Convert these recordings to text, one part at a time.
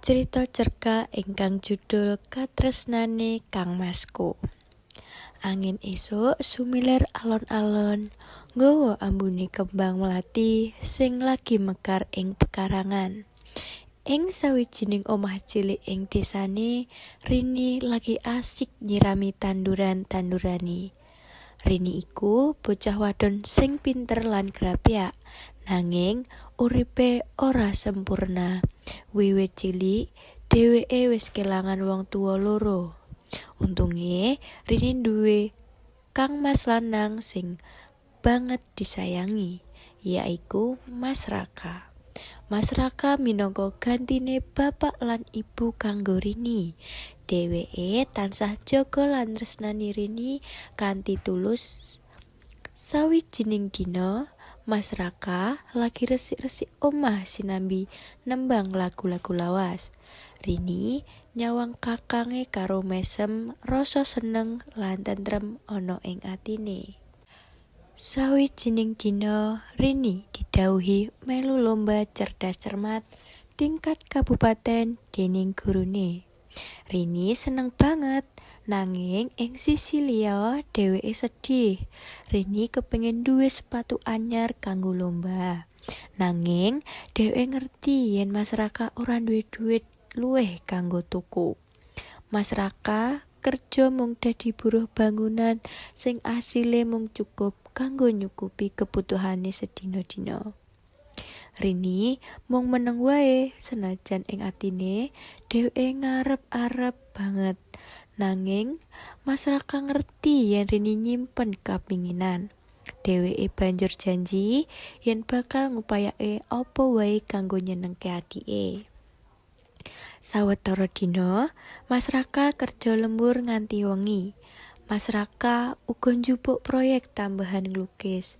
Crita cerkak ingkang judul Katresnane Kangmasku. Angin esuk sumilir alon-alon, nggawa ambune kembang melati sing lagi mekar ing pekarangan. Ing sawijining omah cilik ing desane, Rini lagi asik nyirami tanduran-tandurane. Rini iku bocah wadon sing pinter lan grapyak, nanging uripe ora sempurna. Wiwit cilik, dheweke wis kelangan wong tuwa loro. Untunge, Rini duwe kangmas lanang sing banget disayangi, yaiku Mas Raka. Mas Raka minangka gantine bapak lan ibu kanggo Rini. Dheweke tansah jaga lan tresnani Rini kanthi tulus. Sawijining dina, Mas Raka lagi resik-resik omah sinambi nembang lagu-lagu lawas. Rini nyawang kakange karo mesem rasa seneng lan tentrem ana ing atine. Sawijining dina, Rini didhawuhi melu lomba cerdas cermat tingkat kabupaten dening gurune. Rini seneng banget, nanging ing sisi liya dheweke sedih. Rini kepengin duwe sepatu anyar kanggo lomba. Nanging dheweke ngerti yen Mas Raka ora duwe duit luwih kanggo tuku. Mas Raka kerja mung dadi buruh bangunan sing asile mung cukup kanggo nyukupi kebutuhane sedina-dina. Rini mung meneng wae, senajan ing atine dheweke ngarep-arep banget. Nanging Mas Raka ngerti yen Rini nyimpen kapinginan. Dheweke banjur janji yen bakal ngupayake apa wae kanggo nyenengke adike. Sawetara dina, Mas Raka kerja lembur nganti wengi. Mas Raka uga njupuk proyek tambahan nglukis.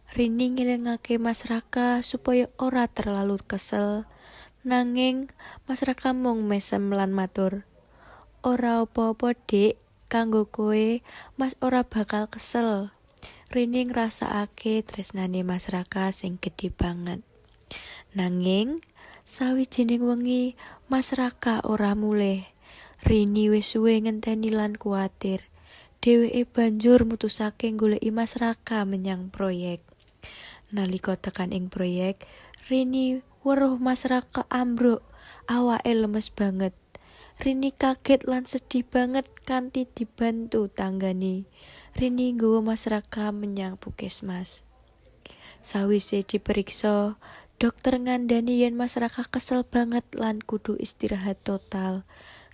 Rini ngelingake Mas Raka supaya ora terlalu kesel. Nanging Mas Raka mung mesem lan matur, "Ora apa-apa, Dik, kanggo kowe Mas ora bakal kesel." Rini ngrasakake tresnane Mas Raka sing gedhe banget. Nanging sawijining wengi Mas Raka ora mulih. Rini wis suwe ngenteni lan kuwatir. Dheweke banjur mutusake goleki Mas Raka menyang proyek. Nalika tekan ing proyek, Rini weruh Mas Raka ambruk, awake lemes banget. Rini kaget lan sedih banget kanthi dibantu tanggane. Rini nggawa Mas Raka menyang puskesmas. Sawise diperiksa, dokter ngandani yen Mas Raka kesel banget lan kudu istirahat total.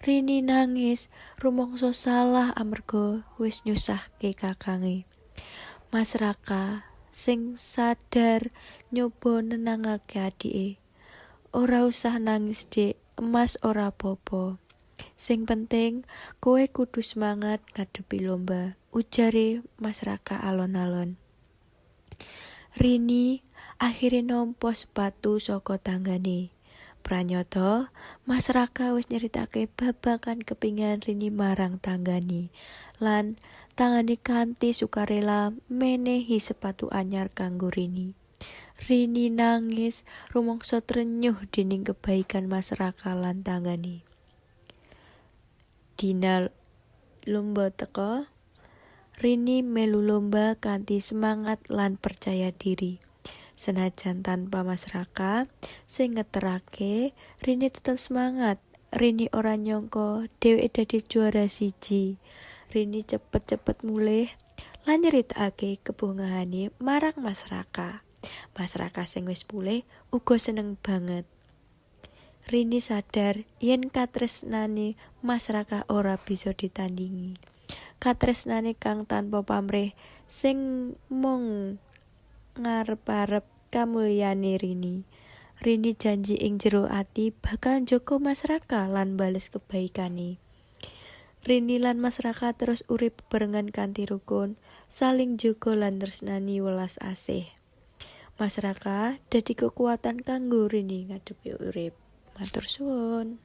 Rini nangis, rumangsa salah amarga wis nyusahke kakange. Mas Raka sing sadar nyoba nenangake adike. "Ora usah nangis, Dik, Mas ora apa-apa. Sing penting kowe kudu semangat ngadepi lomba," ujare Mas Raka alon-alon. Rini akhire nampa sepatu saka tanggane. Pranyata Mas Raka wis nyeritake babagan kepingan Rini marang tanggane, lan tanggane kanthi sukarela menehi sepatu anyar kanggo Rini. Rini nangis rumangsa trenyuh dening kebaikan Mas Raka lan tanggane. Dina lomba teka, Rini melu lomba kanthi semangat lan percaya diri. Senajan tanpa Mas Raka sing ngeterake, Rini tetep semangat. Rini ora nyangka dheweke dadi juara 1. Rini cepet-cepet mulih lan nyeritakake kebungahane marang Mas Raka. Mas Raka sing wis pulih uga seneng banget. Rini sadar yen katresnane Mas Raka ora bisa ditandingi. Katresnane kang tanpa pamrih sing mung ngarep-arep kamulyane Rini. Rini janji ing jero ati bakal njaga Mas Raka lan bales kebaikane. Rini lan Mas Raka terus urip bebarengan kanthi rukun, saling njaga lan tresnani welas asih. Mas Raka dadi kekuatan kanggo Rini ngadepi urip. Matur suwun.